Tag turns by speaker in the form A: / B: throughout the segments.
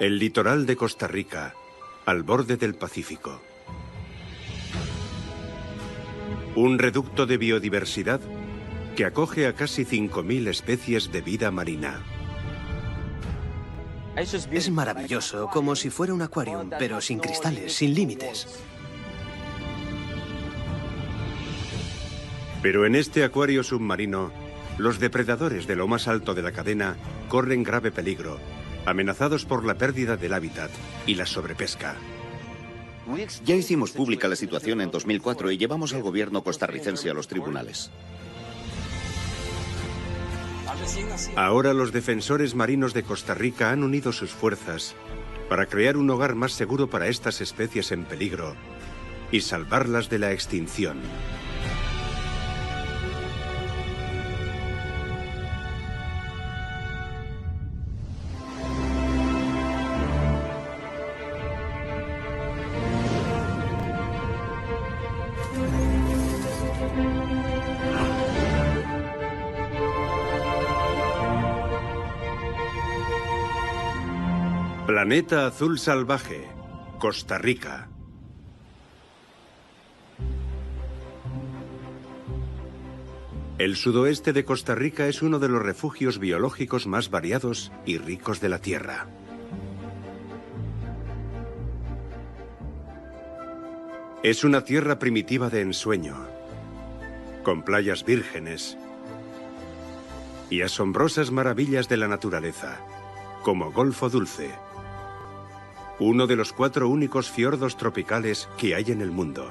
A: El litoral de Costa Rica, al borde del Pacífico. Un reducto de biodiversidad que acoge a casi 5.000 especies de vida marina.
B: Es maravilloso, como si fuera un acuario, pero sin cristales, sin límites.
A: Pero en este acuario submarino, los depredadores de lo más alto de la cadena corren grave peligro, amenazados por la pérdida del hábitat y la sobrepesca.
C: Ya hicimos pública la situación en 2004 y llevamos al gobierno costarricense a los tribunales.
A: Ahora los defensores marinos de Costa Rica han unido sus fuerzas para crear un hogar más seguro para estas especies en peligro y salvarlas de la extinción. Planeta Azul Salvaje, Costa Rica. El sudoeste de Costa Rica es uno de los refugios biológicos más variados y ricos de la Tierra. Es una tierra primitiva de ensueño, con playas vírgenes y asombrosas maravillas de la naturaleza, como Golfo Dulce, uno de los 4 únicos fiordos tropicales que hay en el mundo.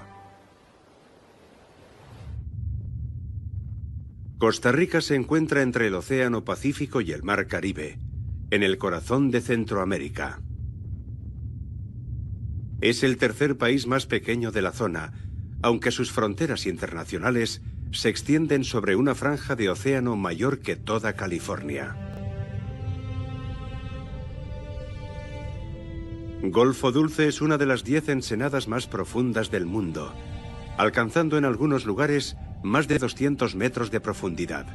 A: Costa Rica se encuentra entre el Océano Pacífico y el Mar Caribe, en el corazón de Centroamérica. Es el tercer país más pequeño de la zona, aunque sus fronteras internacionales se extienden sobre una franja de océano mayor que toda California. Golfo Dulce es una de las 10 ensenadas más profundas del mundo, alcanzando en algunos lugares más de 200 metros de profundidad.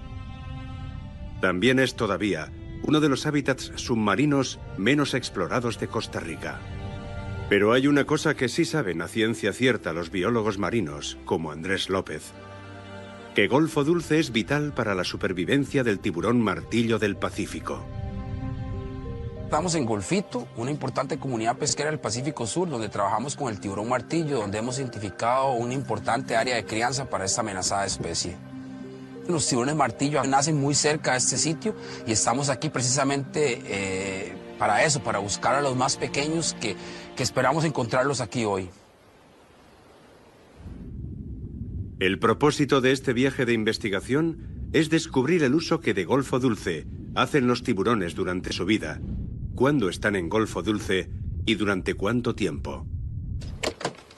A: También es todavía uno de los hábitats submarinos menos explorados de Costa Rica. Pero hay una cosa que sí saben a ciencia cierta los biólogos marinos, como Andrés López, que Golfo Dulce es vital para la supervivencia del tiburón martillo del Pacífico.
D: Estamos en Golfito, una importante comunidad pesquera del Pacífico Sur, donde trabajamos con el tiburón martillo, donde hemos identificado una importante área de crianza para esta amenazada especie. Los tiburones martillo nacen muy cerca de este sitio y estamos aquí precisamente para eso, para buscar a los más pequeños que esperamos encontrarlos aquí hoy.
A: El propósito de este viaje de investigación es descubrir el uso que de Golfo Dulce hacen los tiburones durante su vida, cuándo están en Golfo Dulce y durante cuánto tiempo.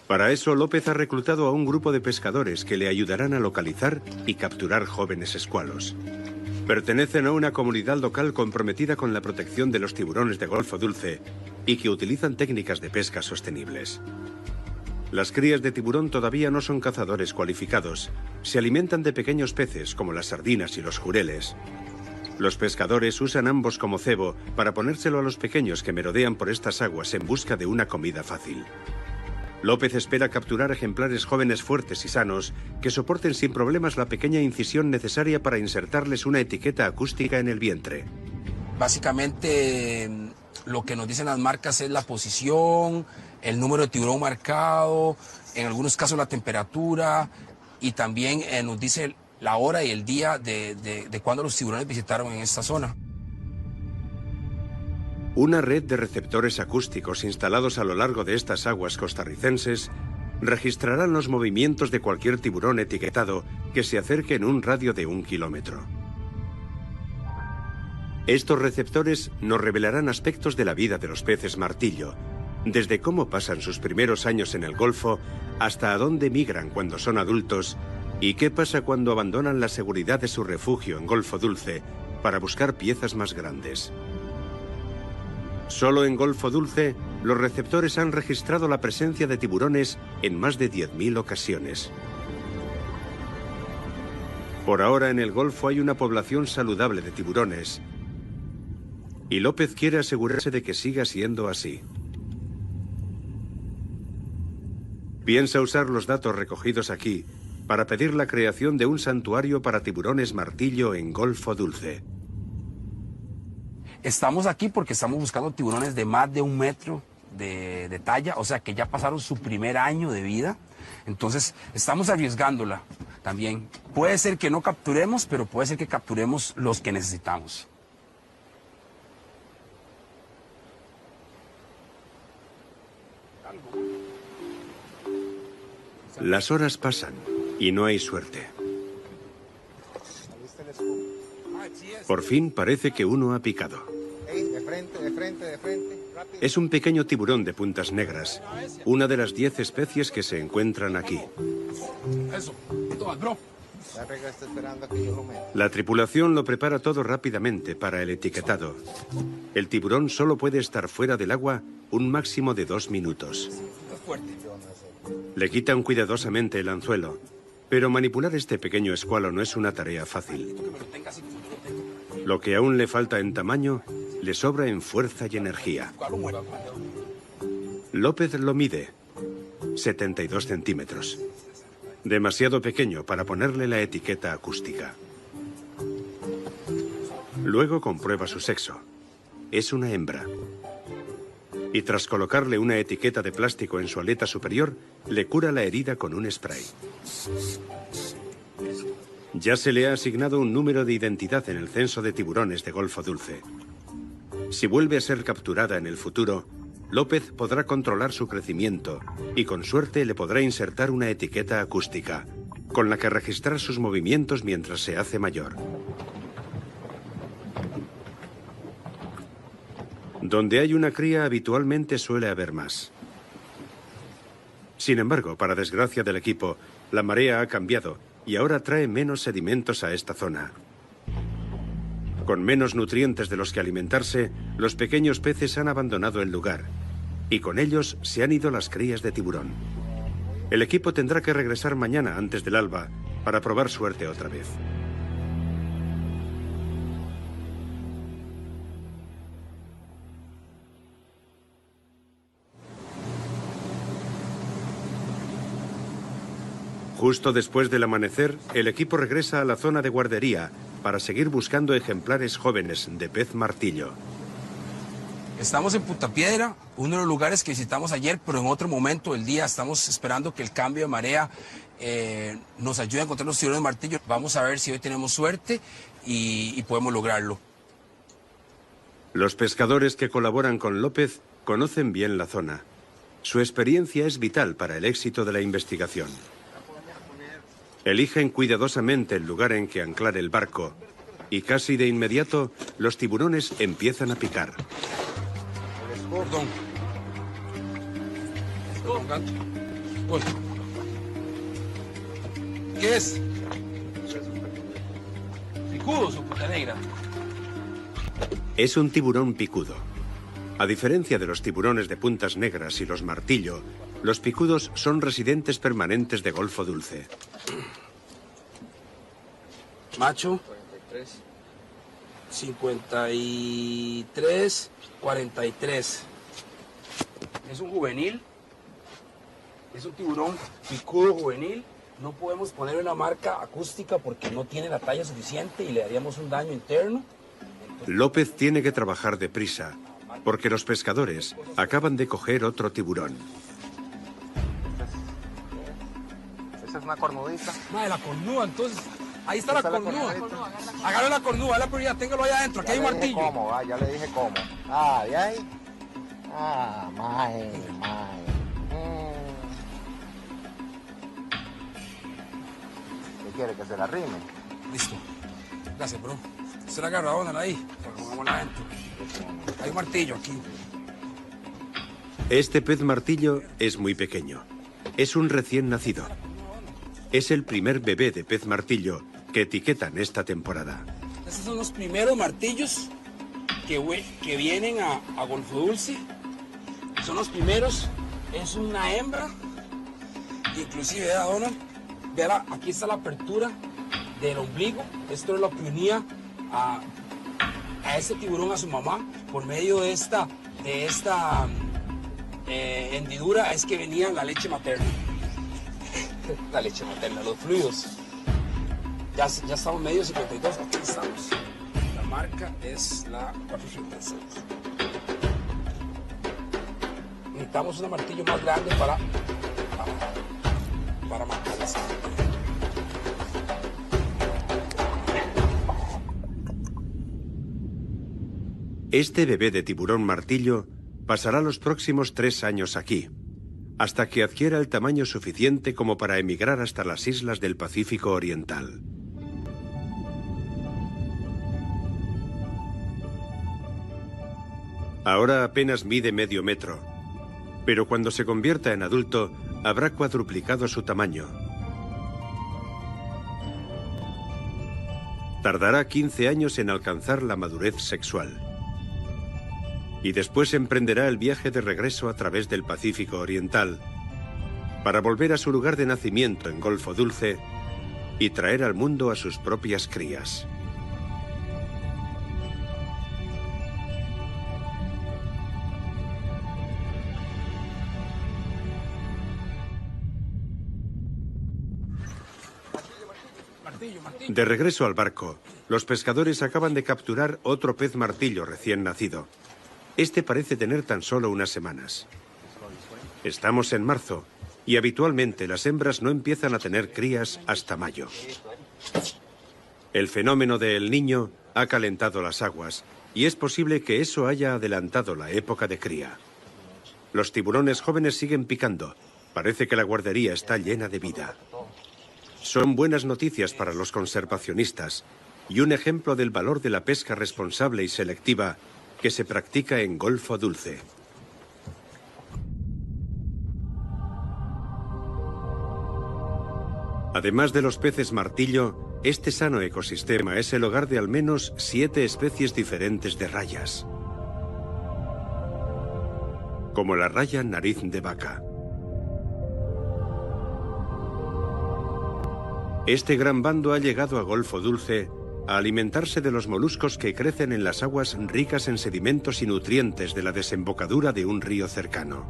A: Para eso, López ha reclutado a un grupo de pescadores que le ayudarán a localizar y capturar jóvenes escualos. Pertenecen a una comunidad local comprometida con la protección de los tiburones de Golfo Dulce y que utilizan técnicas de pesca sostenibles. Las crías de tiburón todavía no son cazadores cualificados. Se alimentan de pequeños peces como las sardinas y los jureles. Los pescadores usan ambos como cebo para ponérselo a los pequeños que merodean por estas aguas en busca de una comida fácil. López espera capturar ejemplares jóvenes fuertes y sanos que soporten sin problemas la pequeña incisión necesaria para insertarles una etiqueta acústica en el vientre.
D: Básicamente, lo que nos dicen las marcas es la posición, el número de tiburón marcado, en algunos casos la temperatura y también nos dice la hora y el día de cuando los tiburones visitaron en esta zona.
A: Una red de receptores acústicos instalados a lo largo de estas aguas costarricenses registrarán los movimientos de cualquier tiburón etiquetado que se acerque en un radio de 1 kilómetro. Estos receptores nos revelarán aspectos de la vida de los peces martillo, desde cómo pasan sus primeros años en el Golfo hasta a dónde migran cuando son adultos y qué pasa cuando abandonan la seguridad de su refugio en Golfo Dulce para buscar piezas más grandes. Solo en Golfo Dulce, los receptores han registrado la presencia de tiburones en más de 10.000 ocasiones. Por ahora en el Golfo hay una población saludable de tiburones, Y López quiere asegurarse de que siga siendo así. Piensa usar los datos recogidos aquí para pedir la creación de un santuario para tiburones martillo en Golfo Dulce.
D: Estamos aquí porque estamos buscando tiburones de más de 1 metro de talla, o sea que ya pasaron su primer año de vida. Entonces estamos arriesgándola también. Puede ser que no capturemos, pero puede ser que capturemos los que necesitamos.
A: Las horas pasan y no hay suerte. Por fin parece que uno ha picado.
E: De frente, de frente, de frente. Rápido.
A: Es un pequeño tiburón de puntas negras, una de las 10 especies que se encuentran aquí.
D: Eso, toma, bro.
E: La regla está esperando a que yo lo meta.
A: La tripulación lo prepara todo rápidamente para el etiquetado. El tiburón solo puede estar fuera del agua un máximo de 2 minutos. Le quitan cuidadosamente el anzuelo, pero manipular este pequeño escualo no es una tarea fácil. Lo que aún le falta en tamaño, le sobra en fuerza y energía. López lo mide, 72 centímetros. Demasiado pequeño para ponerle la etiqueta acústica. Luego comprueba su sexo. Es una hembra. Y tras colocarle una etiqueta de plástico en su aleta superior, le cura la herida con un spray. Ya se le ha asignado un número de identidad en el censo de tiburones de Golfo Dulce. Si vuelve a ser capturada en el futuro, López podrá controlar su crecimiento y con suerte le podrá insertar una etiqueta acústica, con la que registrar sus movimientos mientras se hace mayor. Donde hay una cría habitualmente suele haber más. Sin embargo, para desgracia del equipo, la marea ha cambiado y ahora trae menos sedimentos a esta zona. Con menos nutrientes de los que alimentarse, los pequeños peces han abandonado el lugar y con ellos se han ido las crías de tiburón. El equipo tendrá que regresar mañana antes del alba para probar suerte otra vez. Justo después del amanecer, el equipo regresa a la zona de guardería para seguir buscando ejemplares jóvenes de pez martillo.
D: Estamos en Punta Piedra, uno de los lugares que visitamos ayer, pero en otro momento del día estamos esperando que el cambio de marea nos ayude a encontrar los tiburones martillo. Vamos a ver si hoy tenemos suerte y podemos lograrlo.
A: Los pescadores que colaboran con López conocen bien la zona. Su experiencia es vital para el éxito de la investigación. Eligen cuidadosamente el lugar en que anclar el barco y casi de inmediato los tiburones empiezan a picar.
D: Perdón. Uy. ¿Qué es? Picudo, su puta negra.
A: Es un tiburón picudo. A diferencia de los tiburones de puntas negras y los martillo, los picudos son residentes permanentes de Golfo Dulce.
D: Macho. 53, 43. Es un juvenil. Es un tiburón picudo juvenil. No podemos poner una marca acústica porque no tiene la talla suficiente y le haríamos un daño interno.
A: López tiene que trabajar deprisa porque los pescadores acaban de coger otro tiburón.
E: Esa es una cornudita.
D: Madre, la cornuda, entonces. Ahí está la cornuda. Agarre la cornuda, la prioridad, téngalo allá adentro. Aquí hay un martillo.
E: Cómo, ya le dije cómo. Ah, ¿y ahí? Ah, mae. ¿Qué quiere, que se la rime?
D: Listo. Gracias, bro. Se la agarra, póngala ahí. Pongámosla adentro. Hay un martillo aquí.
A: Este pez martillo es muy pequeño. Es un recién nacido. Es el primer bebé de pez martillo que etiquetan esta temporada.
D: Estos son los primeros martillos que vienen a Golfo Dulce. Son los primeros. Es una hembra. Inclusive, vea, Donald, vea, aquí está la apertura del ombligo. Esto es lo que unía a este tiburón a su mamá por medio de esta hendidura es que venía la leche materna. La leche materna, los fluidos. Ya estamos medio 52, aquí estamos. La marca es la 436. Necesitamos un martillo más grande para marcar la sangre.
A: Este bebé de tiburón martillo pasará los próximos 3 años aquí, hasta que adquiera el tamaño suficiente como para emigrar hasta las islas del Pacífico Oriental. Ahora apenas mide medio metro, pero cuando se convierta en adulto habrá cuadruplicado su tamaño. Tardará 15 años en alcanzar la madurez sexual. Y después emprenderá el viaje de regreso a través del Pacífico Oriental para volver a su lugar de nacimiento en Golfo Dulce y traer al mundo a sus propias crías. De regreso al barco, los pescadores acaban de capturar otro pez martillo recién nacido. Este parece tener tan solo unas semanas. Estamos en marzo y habitualmente las hembras no empiezan a tener crías hasta mayo. El fenómeno de El Niño ha calentado las aguas y es posible que eso haya adelantado la época de cría. Los tiburones jóvenes siguen picando. Parece que la guardería está llena de vida. Son buenas noticias para los conservacionistas y un ejemplo del valor de la pesca responsable y selectiva que se practica en Golfo Dulce. Además de los peces martillo, este sano ecosistema es el hogar de al menos 7 especies diferentes de rayas, como la raya nariz de vaca. Este gran bando ha llegado a Golfo Dulce a alimentarse de los moluscos que crecen en las aguas ricas en sedimentos y nutrientes de la desembocadura de un río cercano.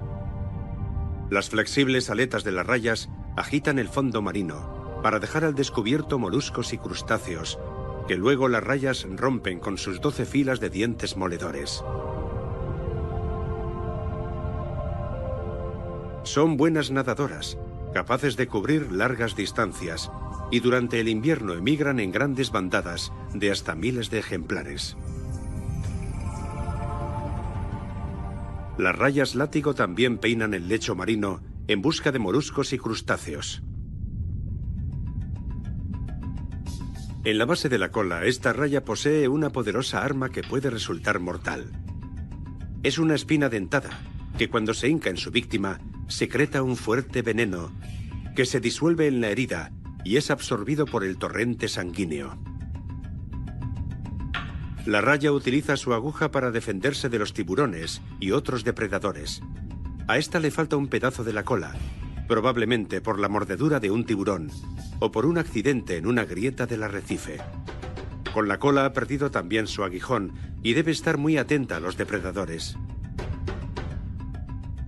A: Las flexibles aletas de las rayas agitan el fondo marino para dejar al descubierto moluscos y crustáceos, que luego las rayas rompen con sus 12 filas de dientes moledores. Son buenas nadadoras, capaces de cubrir largas distancias, y durante el invierno emigran en grandes bandadas de hasta miles de ejemplares. Las rayas látigo también peinan el lecho marino en busca de moluscos y crustáceos. En la base de la cola, esta raya posee una poderosa arma que puede resultar mortal. Es una espina dentada que cuando se hinca en su víctima secreta un fuerte veneno que se disuelve en la herida y es absorbido por el torrente sanguíneo. La raya utiliza su aguja para defenderse de los tiburones y otros depredadores. A esta le falta un pedazo de la cola, probablemente por la mordedura de un tiburón o por un accidente en una grieta del arrecife. Con la cola ha perdido también su aguijón y debe estar muy atenta a los depredadores.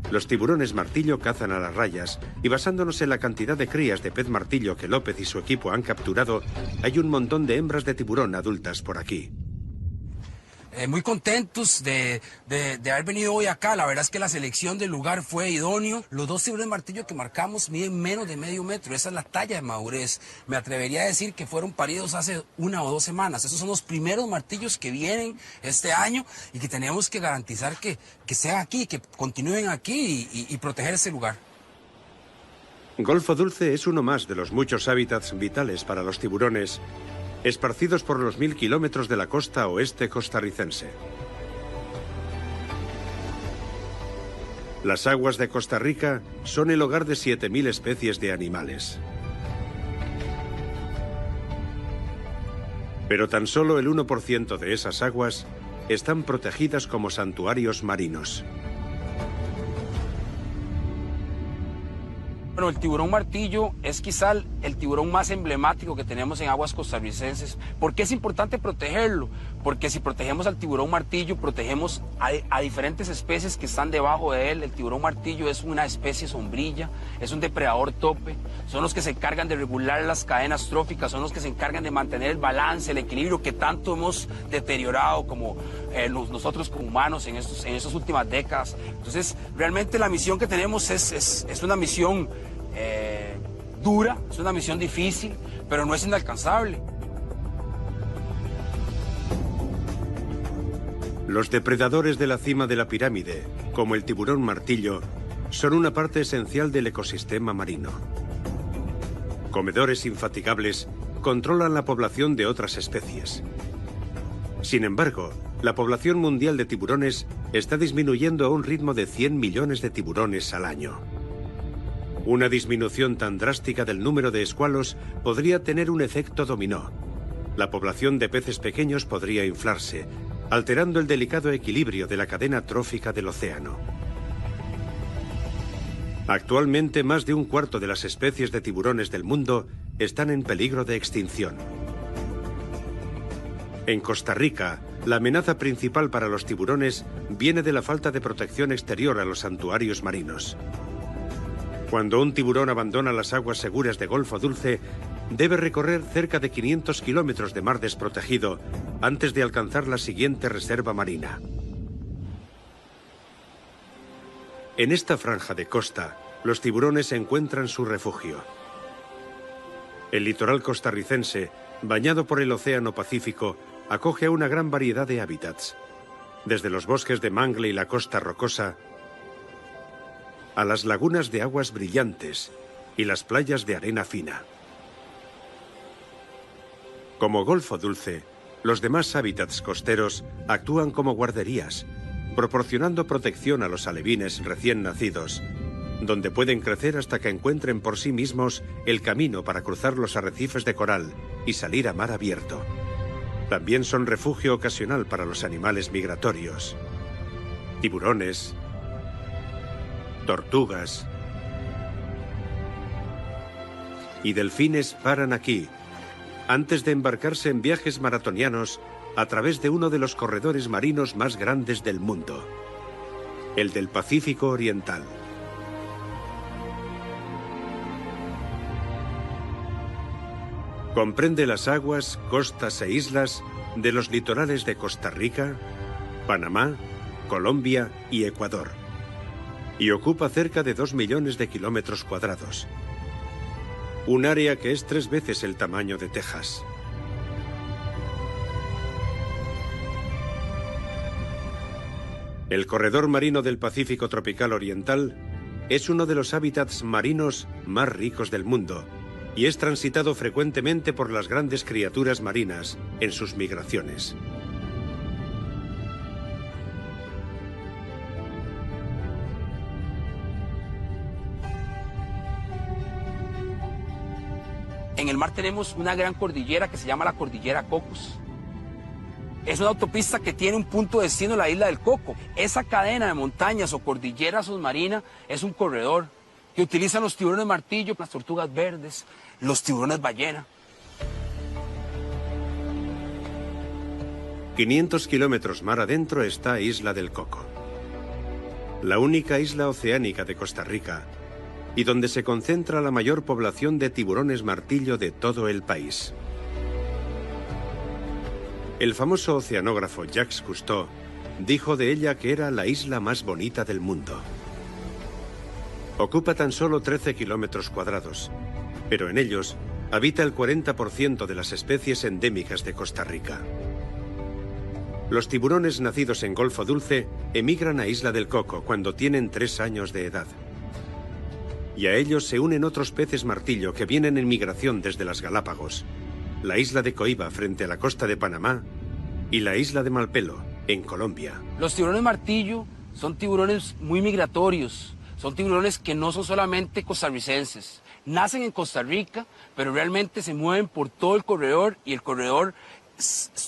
A: Los tiburones martillo cazan a las rayas y basándonos en la cantidad de crías de pez martillo que López y su equipo han capturado, hay un montón de hembras de tiburón adultas por aquí.
D: Muy contentos de haber venido hoy acá. La verdad es que la selección del lugar fue idóneo. Los 2 tiburones martillo que marcamos miden menos de medio metro. Esa es la talla de madurez. Me atrevería a decir que fueron paridos hace 1 o 2 semanas. Esos son los primeros martillos que vienen este año y que tenemos que garantizar que sean aquí, que continúen aquí y proteger ese lugar.
A: Golfo Dulce es uno más de los muchos hábitats vitales para los tiburones esparcidos por los 1000 kilómetros de la costa oeste costarricense. Las aguas de Costa Rica son el hogar de 7000 especies de animales. Pero tan solo el 1% de esas aguas están protegidas como santuarios marinos.
D: Bueno, el tiburón martillo es quizá el tiburón más emblemático que tenemos en aguas costarricenses. ¿Por qué es importante protegerlo? Porque si protegemos al tiburón martillo, protegemos a diferentes especies que están debajo de él. El tiburón martillo es una especie sombrilla, es un depredador tope, son los que se encargan de regular las cadenas tróficas, son los que se encargan de mantener el balance, el equilibrio que tanto hemos deteriorado como nosotros como humanos en estas últimas décadas. Entonces, realmente la misión que tenemos es una misión dura, es una misión difícil, pero no es inalcanzable.
A: Los depredadores de la cima de la pirámide, como el tiburón martillo, son una parte esencial del ecosistema marino. Comedores infatigables, controlan la población de otras especies. Sin embargo, la población mundial de tiburones está disminuyendo a un ritmo de 100 millones de tiburones al año. Una disminución tan drástica del número de escualos podría tener un efecto dominó. La población de peces pequeños podría inflarse, alterando el delicado equilibrio de la cadena trófica del océano. Actualmente, más de un cuarto de las especies de tiburones del mundo están en peligro de extinción. En Costa Rica, la amenaza principal para los tiburones viene de la falta de protección exterior a los santuarios marinos. Cuando un tiburón abandona las aguas seguras de Golfo Dulce, debe recorrer cerca de 500 kilómetros de mar desprotegido antes de alcanzar la siguiente reserva marina. En esta franja de costa, los tiburones encuentran su refugio. El litoral costarricense, bañado por el Océano Pacífico, acoge a una gran variedad de hábitats, desde los bosques de mangle y la costa rocosa, a las lagunas de aguas brillantes y las playas de arena fina. Como Golfo Dulce, los demás hábitats costeros actúan como guarderías, proporcionando protección a los alevines recién nacidos, donde pueden crecer hasta que encuentren por sí mismos el camino para cruzar los arrecifes de coral y salir a mar abierto. También son refugio ocasional para los animales migratorios. Tiburones, tortugas y delfines paran aquí, antes de embarcarse en viajes maratonianos a través de uno de los corredores marinos más grandes del mundo, el del Pacífico Oriental. Comprende las aguas, costas e islas de los litorales de Costa Rica, Panamá, Colombia y Ecuador, y ocupa cerca de 2 millones de kilómetros cuadrados. Un área que es 3 veces el tamaño de Texas. El corredor marino del Pacífico tropical oriental es uno de los hábitats marinos más ricos del mundo y es transitado frecuentemente por las grandes criaturas marinas en sus migraciones.
D: En el mar tenemos una gran cordillera que se llama la Cordillera Cocos. Es una autopista que tiene un punto de destino, la isla del Coco. Esa cadena de montañas o cordillera submarina es un corredor que utilizan los tiburones martillo, las tortugas verdes, los tiburones ballena.
A: 500 kilómetros mar adentro está Isla del Coco, la única isla oceánica de Costa Rica y donde se concentra la mayor población de tiburones martillo de todo el país. El famoso oceanógrafo Jacques Cousteau dijo de ella que era la isla más bonita del mundo. Ocupa tan solo 13 kilómetros cuadrados, pero en ellos habita el 40% de las especies endémicas de Costa Rica. Los tiburones nacidos en Golfo Dulce emigran a Isla del Coco cuando tienen 3 años de edad. Y a ellos se unen otros peces martillo que vienen en migración desde las Galápagos, la isla de Coiba frente a la costa de Panamá y la isla de Malpelo, en Colombia.
D: Los tiburones martillo son tiburones muy migratorios, son tiburones que no son solamente costarricenses. Nacen en Costa Rica, pero realmente se mueven por todo el corredor y el corredor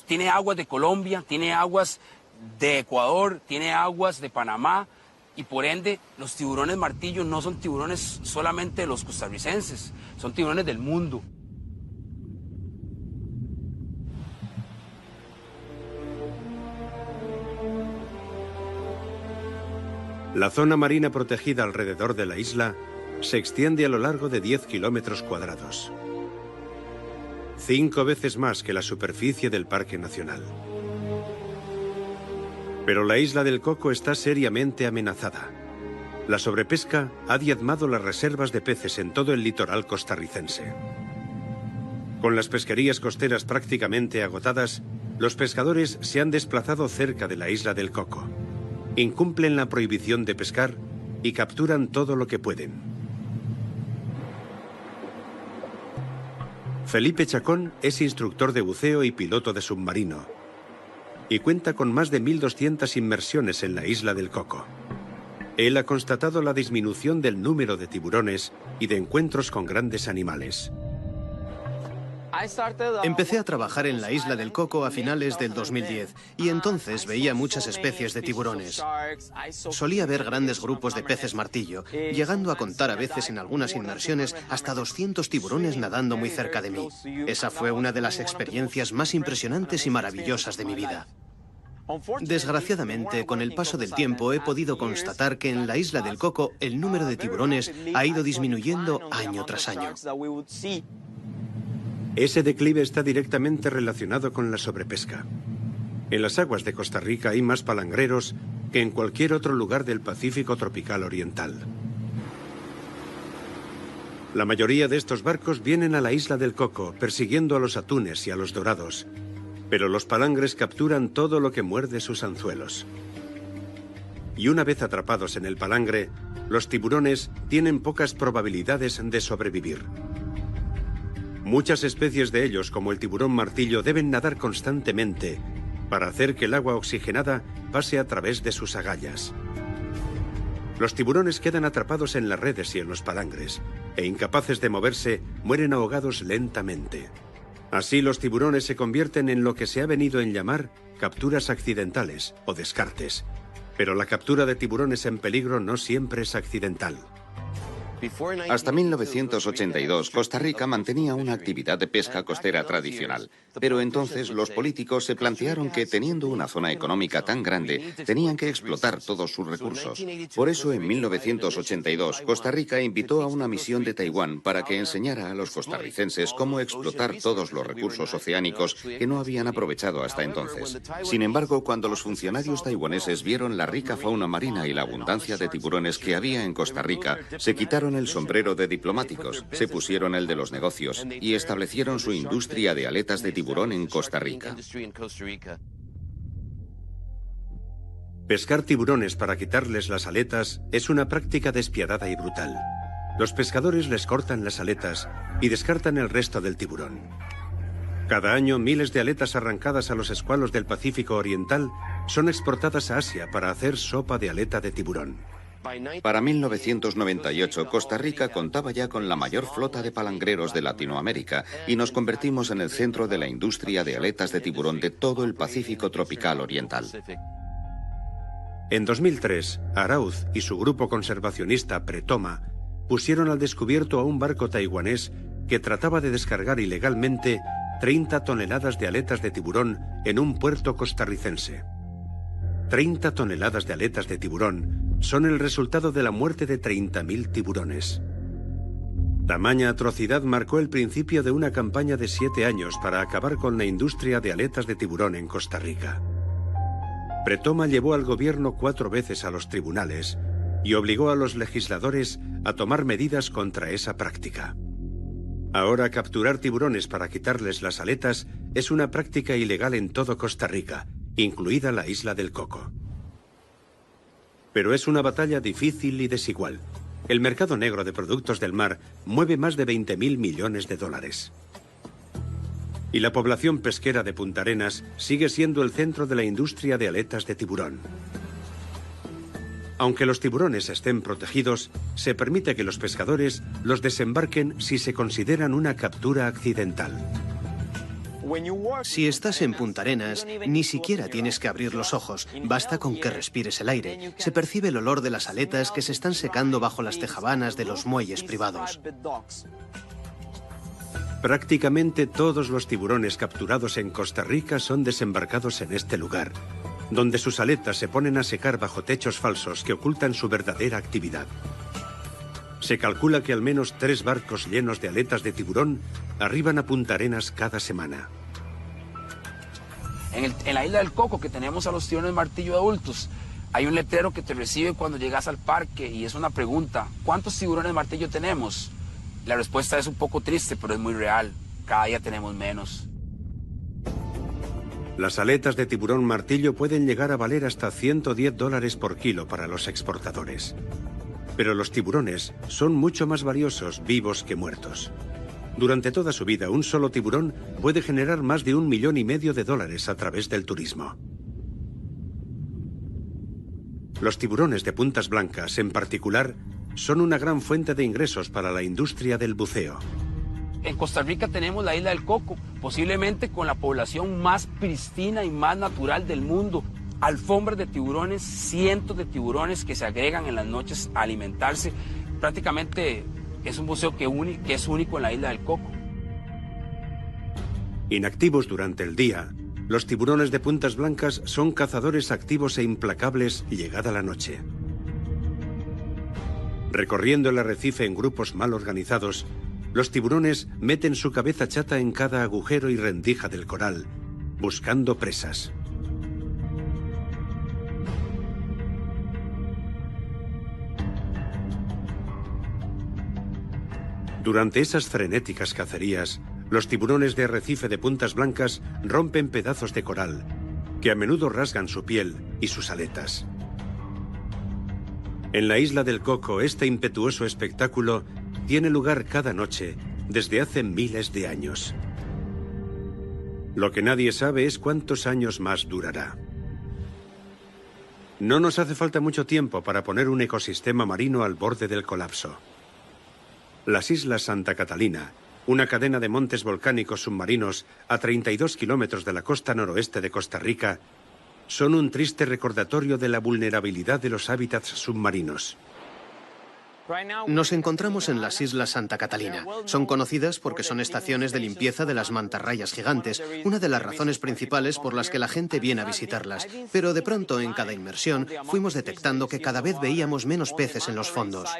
D: tiene aguas de Colombia, tiene aguas de Ecuador, tiene aguas de Panamá Y por ende, los tiburones martillo no son tiburones solamente de los costarricenses, son tiburones del mundo.
A: La zona marina protegida alrededor de la isla se extiende a lo largo de 10 kilómetros cuadrados. 5 veces más que la superficie del Parque Nacional. Pero la isla del Coco está seriamente amenazada. La sobrepesca ha diezmado las reservas de peces en todo el litoral costarricense. Con las pesquerías costeras prácticamente agotadas, los pescadores se han desplazado cerca de la isla del Coco. Incumplen la prohibición de pescar y capturan todo lo que pueden. Felipe Chacón es instructor de buceo y piloto de submarino y cuenta con más de 1.200 inmersiones en la isla del Coco. Él ha constatado la disminución del número de tiburones y de encuentros con grandes animales.
B: Empecé a trabajar en la isla del Coco a finales del 2010 y entonces veía muchas especies de tiburones. Solía ver grandes grupos de peces martillo, llegando a contar a veces en algunas inmersiones hasta 200 tiburones nadando muy cerca de mí. Esa fue una de las experiencias más impresionantes y maravillosas de mi vida. Desgraciadamente, con el paso del tiempo he podido constatar que en la isla del Coco el número de tiburones ha ido disminuyendo año tras año.
A: Ese declive está directamente relacionado con la sobrepesca. En las aguas de Costa Rica hay más palangreros que en cualquier otro lugar del Pacífico tropical oriental. La mayoría de estos barcos vienen a la isla del Coco persiguiendo a los atunes y a los dorados, pero los palangres capturan todo lo que muerde sus anzuelos. Y una vez atrapados en el palangre, los tiburones tienen pocas probabilidades de sobrevivir. Muchas especies de ellos, como el tiburón martillo, deben nadar constantemente para hacer que el agua oxigenada pase a través de sus agallas. Los tiburones quedan atrapados en las redes y en los palangres, e incapaces de moverse, mueren ahogados lentamente. Así los tiburones se convierten en lo que se ha venido en llamar capturas accidentales o descartes. Pero la captura de tiburones en peligro no siempre es accidental.
C: Hasta 1982, Costa Rica mantenía una actividad de pesca costera tradicional. Pero entonces los políticos se plantearon que, teniendo una zona económica tan grande, tenían que explotar todos sus recursos. Por eso, en 1982, Costa Rica invitó a una misión de Taiwán para que enseñara a los costarricenses cómo explotar todos los recursos oceánicos que no habían aprovechado hasta entonces. Sin embargo, cuando los funcionarios taiwaneses vieron la rica fauna marina y la abundancia de tiburones que había en Costa Rica, se quitaron el sombrero de diplomáticos, se pusieron el de los negocios y establecieron su industria de aletas de tiburón en Costa Rica.
A: Pescar tiburones para quitarles las aletas es una práctica despiadada y brutal. Los pescadores les cortan las aletas y descartan el resto del tiburón. Cada año, miles de aletas arrancadas a los escualos del Pacífico Oriental son exportadas a Asia para hacer sopa de aleta de tiburón.
C: Para 1998, Costa Rica contaba ya con la mayor flota de palangreros de Latinoamérica y nos convertimos en el centro de la industria de aletas de tiburón de todo el Pacífico tropical oriental.
A: En 2003, Arauz y su grupo conservacionista Pretoma pusieron al descubierto a un barco taiwanés que trataba de descargar ilegalmente 30 toneladas de aletas de tiburón en un puerto costarricense. 30 toneladas de aletas de tiburón son el resultado de la muerte de 30.000 tiburones. Tamaña atrocidad marcó el principio de una campaña de 7 años para acabar con la industria de aletas de tiburón en Costa Rica. Pretoma llevó al gobierno 4 veces a los tribunales y obligó a los legisladores a tomar medidas contra esa práctica. Ahora capturar tiburones para quitarles las aletas es una práctica ilegal en todo Costa Rica, incluida la isla del Coco. Pero es una batalla difícil y desigual. El mercado negro de productos del mar mueve más de 20.000 millones de dólares. Y la población pesquera de Punta Arenas sigue siendo el centro de la industria de aletas de tiburón. Aunque los tiburones estén protegidos, se permite que los pescadores los desembarquen si se consideran una captura accidental.
B: Si estás en Punta Arenas, ni siquiera tienes que abrir los ojos, basta con que respires el aire. Se percibe el olor de las aletas que se están secando bajo las tejabanas de los muelles privados.
A: Prácticamente todos los tiburones capturados en Costa Rica son desembarcados en este lugar, donde sus aletas se ponen a secar bajo techos falsos que ocultan su verdadera actividad. Se calcula que al menos 3 barcos llenos de aletas de tiburón arriban a Punta Arenas cada semana.
D: En la isla del Coco, que tenemos a los tiburones martillo adultos, hay un letrero que te recibe cuando llegas al parque y es una pregunta: ¿cuántos tiburones martillo tenemos? La respuesta es un poco triste, pero es muy real. Cada día tenemos menos.
A: Las aletas de tiburón martillo pueden llegar a valer hasta $110 por kilo para los exportadores. Pero los tiburones son mucho más valiosos vivos que muertos. Durante toda su vida, un solo tiburón puede generar más de $1,5 millones a través del turismo. Los tiburones de puntas blancas, en particular, son una gran fuente de ingresos para la industria del buceo.
D: En Costa Rica tenemos la isla del Coco, posiblemente con la población más pristina y más natural del mundo. Alfombras de tiburones, cientos de tiburones que se agregan en las noches a alimentarse. Prácticamente es un buceo que es único en la isla del Coco.
A: Inactivos durante el día, los tiburones de puntas blancas son cazadores activos e implacables llegada la noche. Recorriendo el arrecife en grupos mal organizados, los tiburones meten su cabeza chata en cada agujero y rendija del coral, buscando presas. Durante esas frenéticas cacerías, los tiburones de arrecife de puntas blancas rompen pedazos de coral, que a menudo rasgan su piel y sus aletas. En la isla del Coco, este impetuoso espectáculo tiene lugar cada noche desde hace miles de años. Lo que nadie sabe es cuántos años más durará. No nos hace falta mucho tiempo para poner un ecosistema marino al borde del colapso. Las Islas Santa Catalina, una cadena de montes volcánicos submarinos a 32 kilómetros de la costa noroeste de Costa Rica, son un triste recordatorio de la vulnerabilidad de los hábitats submarinos.
B: Nos encontramos en las Islas Santa Catalina. Son conocidas porque son estaciones de limpieza de las mantarrayas gigantes, una de las razones principales por las que la gente viene a visitarlas. Pero de pronto, en cada inmersión, fuimos detectando que cada vez veíamos menos peces en los fondos.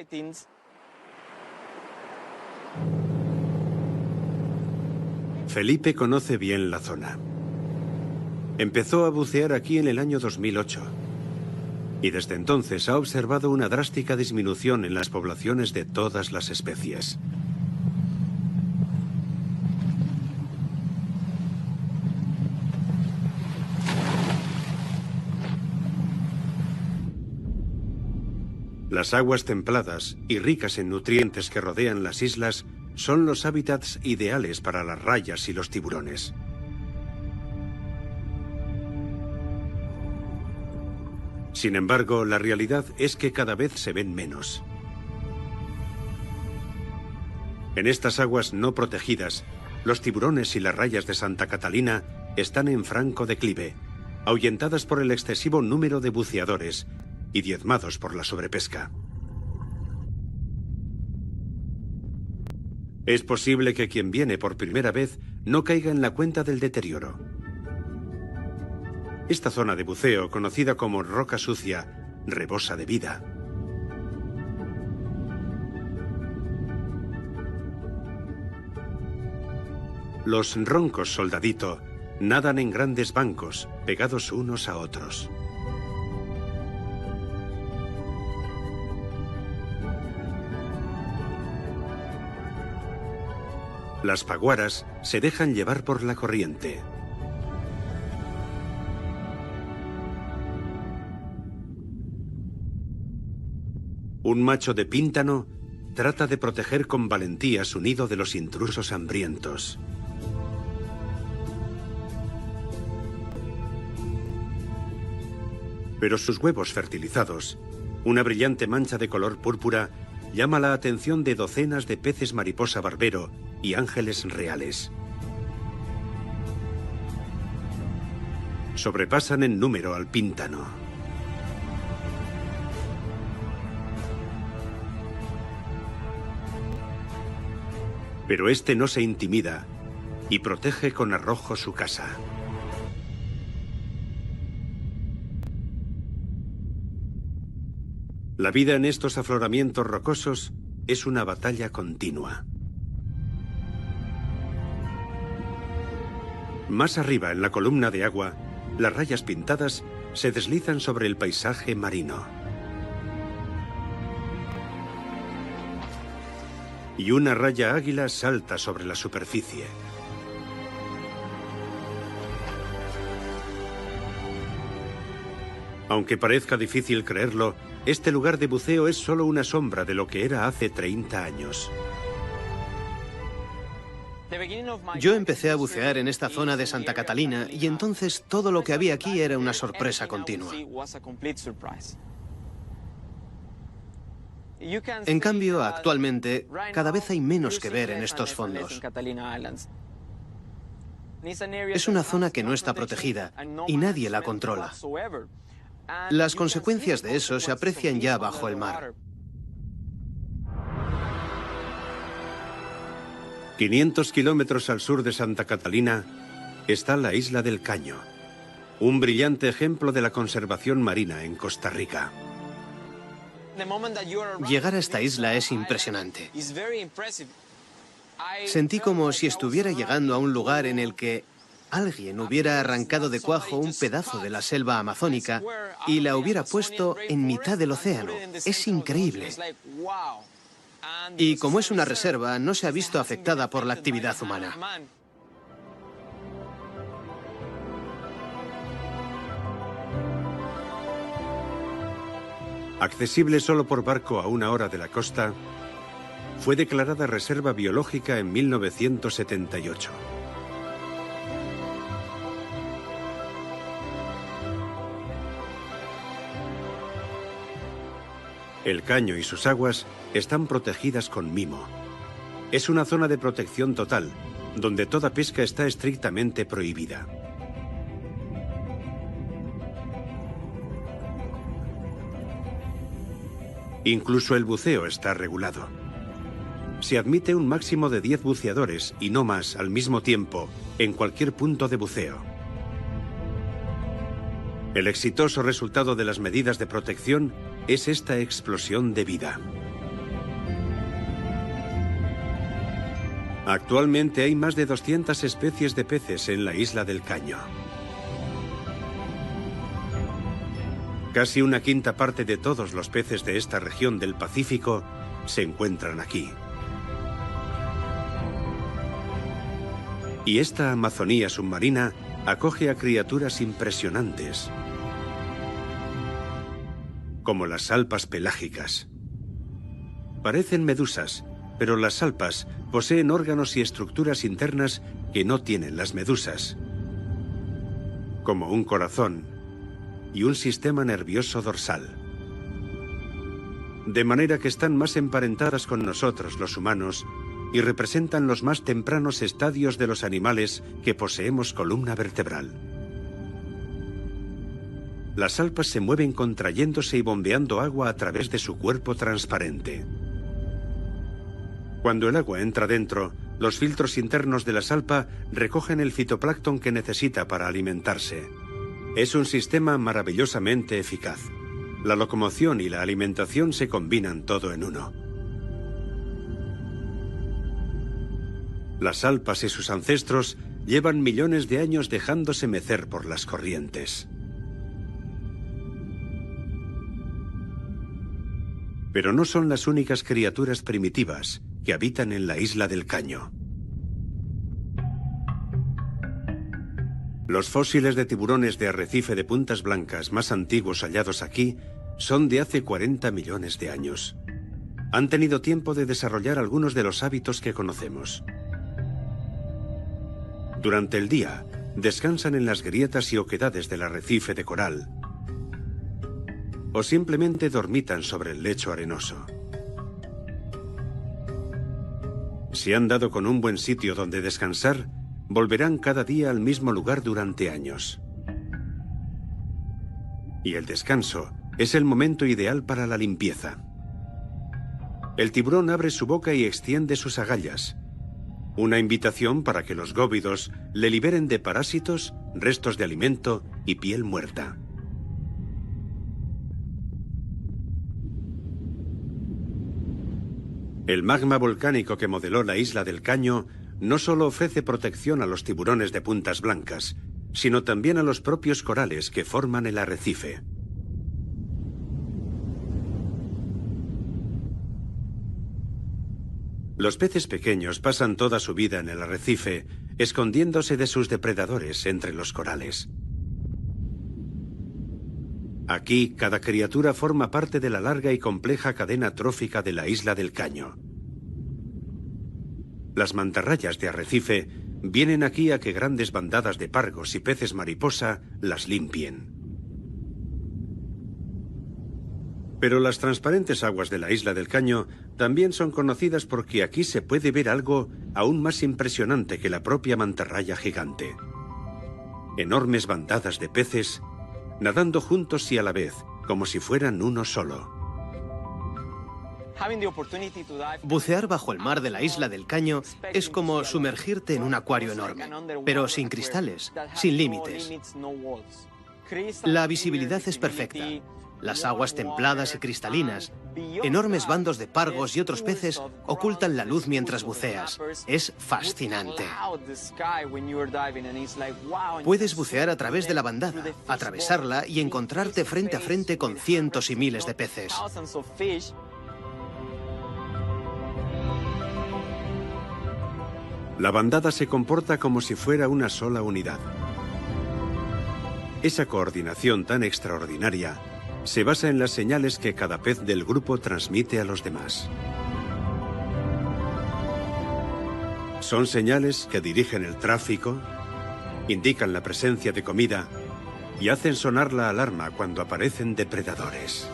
A: Felipe conoce bien la zona. Empezó a bucear aquí en el año 2008 y desde entonces ha observado una drástica disminución en las poblaciones de todas las especies. Las aguas templadas y ricas en nutrientes que rodean las islas son los hábitats ideales para las rayas y los tiburones. Sin embargo, la realidad es que cada vez se ven menos. En estas aguas no protegidas, los tiburones y las rayas de Santa Catalina están en franco declive, ahuyentadas por el excesivo número de buceadores y diezmados por la sobrepesca. Es posible que quien viene por primera vez no caiga en la cuenta del deterioro. Esta zona de buceo, conocida como Roca Sucia, rebosa de vida. Los roncos soldadito nadan en grandes bancos, pegados unos a otros. Las paguaras se dejan llevar por la corriente. Un macho de píntano trata de proteger con valentía su nido de los intrusos hambrientos. Pero sus huevos fertilizados, una brillante mancha de color púrpura, llama la atención de docenas de peces mariposa barbero y ángeles reales. sobrepasan en número al píntano. Pero este no se intimida y protege con arrojo su casa. La vida en estos afloramientos rocosos es una batalla continua. Más arriba, en la columna de agua, las rayas pintadas se deslizan sobre el paisaje marino. Y una raya águila salta sobre la superficie. Aunque parezca difícil creerlo, este lugar de buceo es solo una sombra de lo que era hace 30 años.
B: Yo empecé a bucear en esta zona de Santa Catalina y entonces todo lo que había aquí era una sorpresa continua. En cambio, actualmente, cada vez hay menos que ver en estos fondos. Es una zona que no está protegida y nadie la controla. Las consecuencias de eso se aprecian ya bajo el mar.
A: 500 kilómetros al sur de Santa Catalina está la isla del Caño, un brillante ejemplo de la conservación marina en Costa Rica.
B: Llegar a esta isla es impresionante. Sentí como si estuviera llegando a un lugar en el que alguien hubiera arrancado de cuajo un pedazo de la selva amazónica y la hubiera puesto en mitad del océano. Es increíble. Y como es una reserva, no se ha visto afectada por la actividad humana.
A: Accesible solo por barco a 1 hora de la costa, fue declarada reserva biológica en 1978. El caño y sus aguas están protegidas con mimo. Es una zona de protección total, donde toda pesca está estrictamente prohibida. Incluso el buceo está regulado. Se admite un máximo de 10 buceadores y no más al mismo tiempo en cualquier punto de buceo. El exitoso resultado de las medidas de protección es esta explosión de vida. Actualmente hay más de 200 especies de peces en la isla del Caño. Casi 1/5 parte de todos los peces de esta región del Pacífico se encuentran aquí. Y esta Amazonía submarina acoge a criaturas impresionantes, como las salpas pelágicas. Parecen medusas, pero las salpas poseen órganos y estructuras internas que no tienen las medusas, como un corazón y un sistema nervioso dorsal. De manera que están más emparentadas con nosotros los humanos y representan los más tempranos estadios de los animales que poseemos columna vertebral. Las salpas se mueven contrayéndose y bombeando agua a través de su cuerpo transparente. Cuando el agua entra dentro, los filtros internos de la salpa recogen el fitoplancton que necesita para alimentarse. Es un sistema maravillosamente eficaz. La locomoción y la alimentación se combinan todo en uno. Las salpas y sus ancestros llevan millones de años dejándose mecer por las corrientes. Pero no son las únicas criaturas primitivas que habitan en la isla del Caño. Los fósiles de tiburones de arrecife de puntas blancas más antiguos hallados aquí son de hace 40 millones de años. Han tenido tiempo de desarrollar algunos de los hábitos que conocemos. Durante el día, descansan en las grietas y oquedades del arrecife de coral, o simplemente dormitan sobre el lecho arenoso. Si han dado con un buen sitio donde descansar, volverán cada día al mismo lugar durante años. Y el descanso es el momento ideal para la limpieza. El tiburón abre su boca y extiende sus agallas. Una invitación para que los góvidos le liberen de parásitos, restos de alimento y piel muerta. El magma volcánico que modeló la isla del Caño no solo ofrece protección a los tiburones de puntas blancas, sino también a los propios corales que forman el arrecife. Los peces pequeños pasan toda su vida en el arrecife, escondiéndose de sus depredadores entre los corales. Aquí, cada criatura forma parte de la larga y compleja cadena trófica de la isla del Caño. Las mantarrayas de arrecife vienen aquí a que grandes bandadas de pargos y peces mariposa las limpien. Pero las transparentes aguas de la isla del Caño también son conocidas porque aquí se puede ver algo aún más impresionante que la propia mantarraya gigante. Enormes bandadas de peces nadando juntos y a la vez, como si fueran uno solo.
B: Bucear bajo el mar de la isla del Caño es como sumergirte en un acuario enorme, pero sin cristales, sin límites. La visibilidad es perfecta. Las aguas templadas y cristalinas, enormes bandos de pargos y otros peces ocultan la luz mientras buceas. Es fascinante. Puedes bucear a través de la bandada, atravesarla y encontrarte frente a frente con cientos y miles de peces.
A: La bandada se comporta como si fuera una sola unidad. Esa coordinación tan extraordinaria se basa en las señales que cada pez del grupo transmite a los demás. Son señales que dirigen el tráfico, indican la presencia de comida y hacen sonar la alarma cuando aparecen depredadores.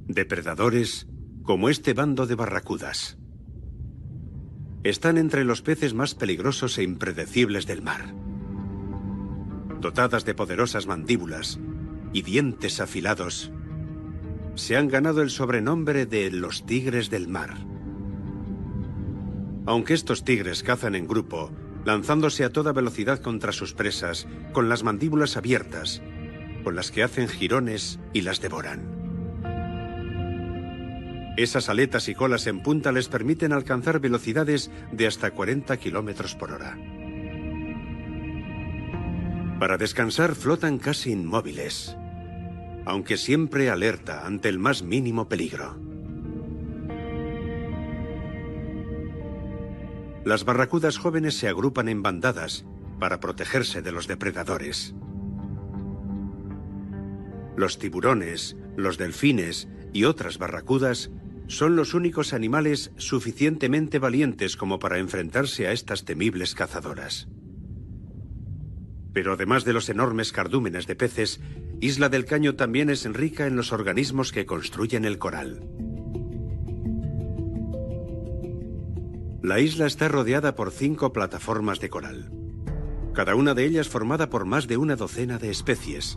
A: Depredadores como este bando de barracudas. Están entre los peces más peligrosos e impredecibles del mar. Dotadas de poderosas mandíbulas y dientes afilados, se han ganado el sobrenombre de los tigres del mar. Aunque estos tigres cazan en grupo, lanzándose a toda velocidad contra sus presas, con las mandíbulas abiertas, con las que hacen jirones y las devoran. Esas aletas y colas en punta les permiten alcanzar velocidades de hasta 40 kilómetros por hora. Para descansar flotan casi inmóviles, aunque siempre alerta ante el más mínimo peligro. Las barracudas jóvenes se agrupan en bandadas para protegerse de los depredadores. Los tiburones, los delfines y otras barracudas son los únicos animales suficientemente valientes como para enfrentarse a estas temibles cazadoras. Pero además de los enormes cardúmenes de peces, Isla del Caño también es rica en los organismos que construyen el coral. La isla está rodeada por 5 plataformas de coral, cada una de ellas formada por más de una docena de especies,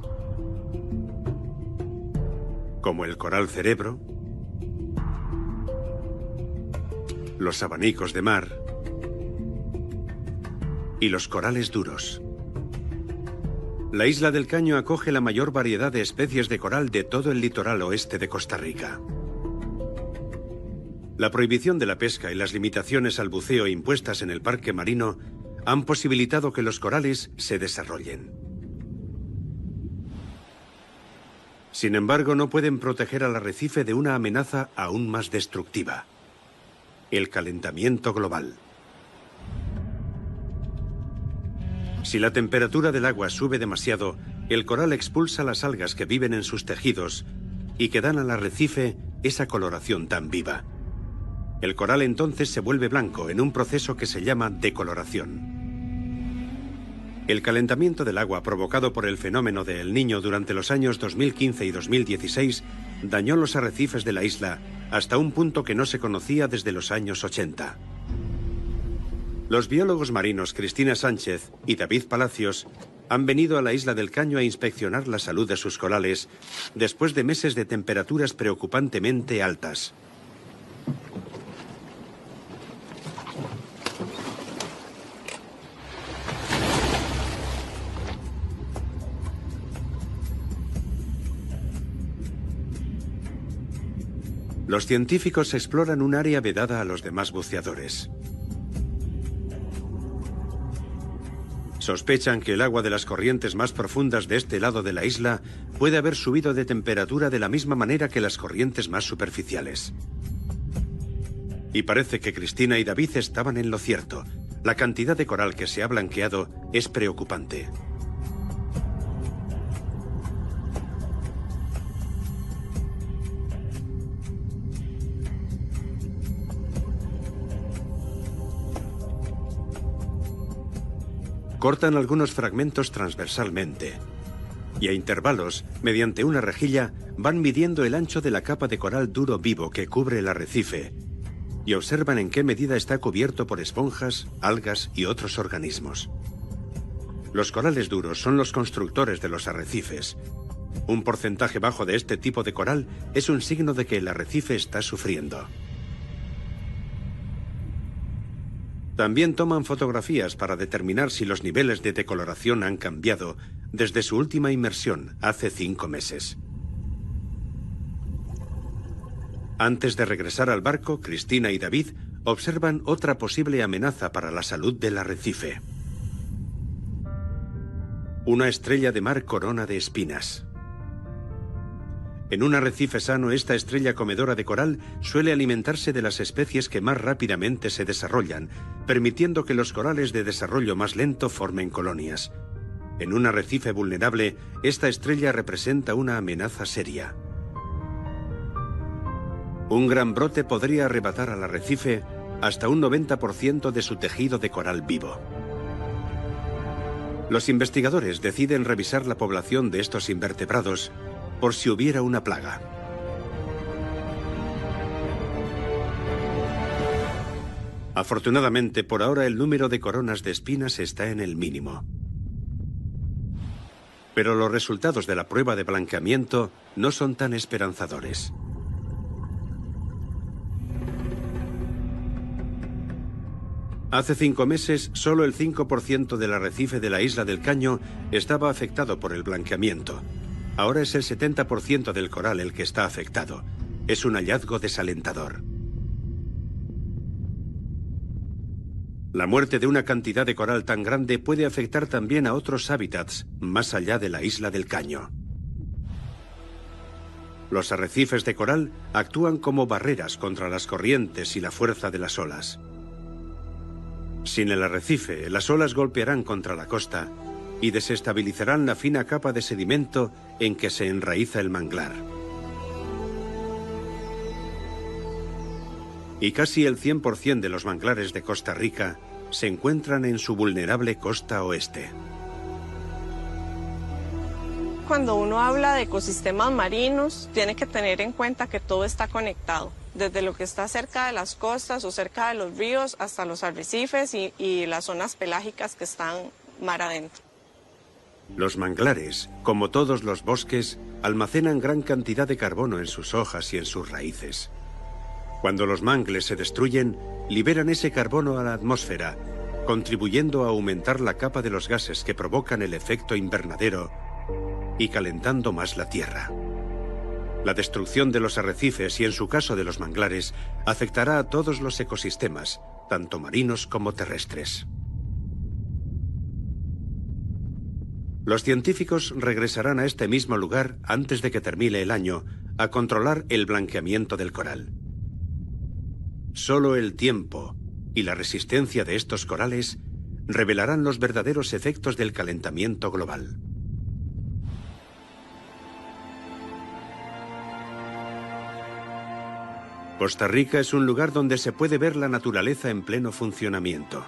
A: como el coral cerebro, los abanicos de mar y los corales duros. La Isla del Caño acoge la mayor variedad de especies de coral de todo el litoral oeste de Costa Rica. La prohibición de la pesca y las limitaciones al buceo impuestas en el parque marino han posibilitado que los corales se desarrollen. Sin embargo, no pueden proteger al arrecife de una amenaza aún más destructiva: el calentamiento global. Si la temperatura del agua sube demasiado, el coral expulsa las algas que viven en sus tejidos y que dan al arrecife esa coloración tan viva. El coral entonces se vuelve blanco en un proceso que se llama decoloración. El calentamiento del agua provocado por el fenómeno de El Niño durante los años 2015 y 2016 dañó los arrecifes de la isla hasta un punto que no se conocía desde los años 80. Los biólogos marinos Cristina Sánchez y David Palacios han venido a la isla del Caño a inspeccionar la salud de sus corales después de meses de temperaturas preocupantemente altas. Los científicos exploran un área vedada a los demás buceadores. Sospechan que el agua de las corrientes más profundas de este lado de la isla puede haber subido de temperatura de la misma manera que las corrientes más superficiales. Y parece que Cristina y David estaban en lo cierto. La cantidad de coral que se ha blanqueado es preocupante. Cortan algunos fragmentos transversalmente y a intervalos, mediante una rejilla, van midiendo el ancho de la capa de coral duro vivo que cubre el arrecife y observan en qué medida está cubierto por esponjas, algas y otros organismos. Los corales duros son los constructores de los arrecifes. Un porcentaje bajo de este tipo de coral es un signo de que el arrecife está sufriendo. También toman fotografías para determinar si los niveles de decoloración han cambiado desde su última inmersión hace 5 meses. Antes de regresar al barco, Cristina y David observan otra posible amenaza para la salud del arrecife. Una estrella de mar corona de espinas. En un arrecife sano, esta estrella comedora de coral suele alimentarse de las especies que más rápidamente se desarrollan, permitiendo que los corales de desarrollo más lento formen colonias. En un arrecife vulnerable, esta estrella representa una amenaza seria. Un gran brote podría arrebatar al arrecife hasta un 90% de su tejido de coral vivo. Los investigadores deciden revisar la población de estos invertebrados por si hubiera una plaga. Afortunadamente, por ahora el número de coronas de espinas está en el mínimo. Pero los resultados de la prueba de blanqueamiento no son tan esperanzadores. Hace 5 meses, solo el 5% del arrecife de la isla del Caño estaba afectado por el blanqueamiento. Ahora es el 70% del coral el que está afectado. Es un hallazgo desalentador. La muerte de una cantidad de coral tan grande puede afectar también a otros hábitats más allá de la isla del Caño. Los arrecifes de coral actúan como barreras contra las corrientes y la fuerza de las olas. Sin el arrecife, las olas golpearán contra la costa y desestabilizarán la fina capa de sedimento en que se enraiza el manglar. Y casi el 100% de los manglares de Costa Rica se encuentran en su vulnerable costa oeste.
F: Cuando uno habla de ecosistemas marinos, tiene que tener en cuenta que todo está conectado, desde lo que está cerca de las costas o cerca de los ríos hasta los arrecifes y las zonas pelágicas que están mar adentro.
A: Los manglares, como todos los bosques, almacenan gran cantidad de carbono en sus hojas y en sus raíces. Cuando los mangles se destruyen, liberan ese carbono a la atmósfera, contribuyendo a aumentar la capa de los gases que provocan el efecto invernadero y calentando más la Tierra. La destrucción de los arrecifes y, en su caso, de los manglares, afectará a todos los ecosistemas, tanto marinos como terrestres. Los científicos regresarán a este mismo lugar antes de que termine el año a controlar el blanqueamiento del coral. Solo el tiempo y la resistencia de estos corales revelarán los verdaderos efectos del calentamiento global. Costa Rica es un lugar donde se puede ver la naturaleza en pleno funcionamiento.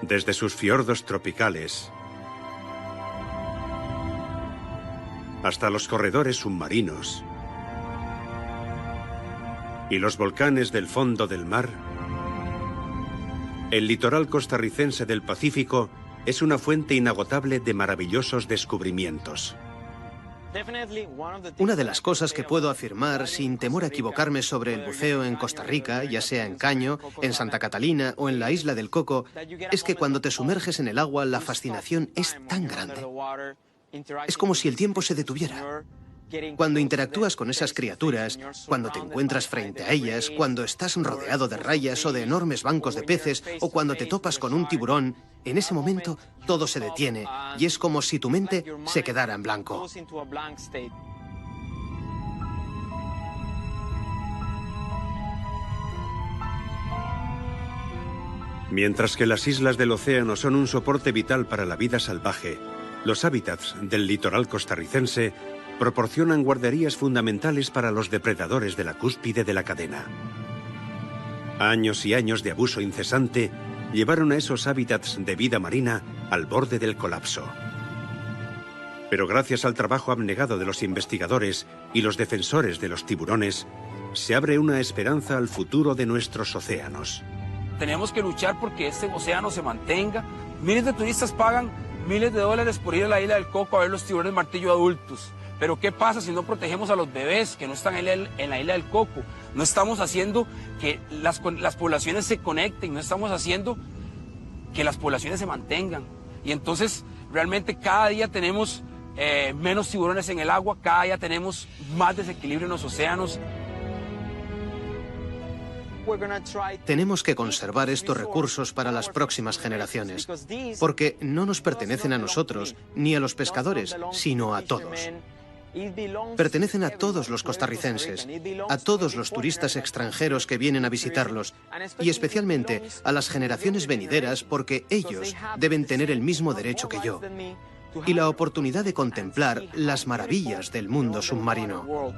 A: Desde sus fiordos tropicales hasta los corredores submarinos y los volcanes del fondo del mar, el litoral costarricense del Pacífico es una fuente inagotable de maravillosos descubrimientos.
B: Una de las cosas que puedo afirmar sin temor a equivocarme sobre el buceo en Costa Rica, ya sea en Caño, en Santa Catalina o en la isla del Coco, es que cuando te sumerges en el agua la fascinación es tan grande. Es como si el tiempo se detuviera. Cuando interactúas con esas criaturas, cuando te encuentras frente a ellas, cuando estás rodeado de rayas o de enormes bancos de peces, o cuando te topas con un tiburón, en ese momento todo se detiene y es como si tu mente se quedara en blanco.
A: Mientras que las islas del océano son un soporte vital para la vida salvaje, los hábitats del litoral costarricense proporcionan guarderías fundamentales para los depredadores de la cúspide de la cadena. Años y años de abuso incesante llevaron a esos hábitats de vida marina al borde del colapso. Pero gracias al trabajo abnegado de los investigadores y los defensores de los tiburones, se abre una esperanza al futuro de nuestros océanos.
D: Tenemos que luchar porque este océano se mantenga. Miles de turistas pagan miles de dólares por ir a la isla del Coco a ver los tiburones martillo adultos. Pero ¿qué pasa si no protegemos a los bebés que no están en la isla del Coco? No estamos haciendo que las poblaciones se conecten, no estamos haciendo que las poblaciones se mantengan. Y entonces realmente cada día tenemos menos tiburones en el agua, cada día tenemos más desequilibrio en los océanos.
B: Tenemos que conservar estos recursos para las próximas generaciones, porque no nos pertenecen a nosotros, ni a los pescadores, sino a todos. Pertenecen a todos los costarricenses, a todos los turistas extranjeros que vienen a visitarlos, y especialmente a las generaciones venideras, porque ellos deben tener el mismo derecho que yo, y la oportunidad de contemplar las maravillas del mundo submarino.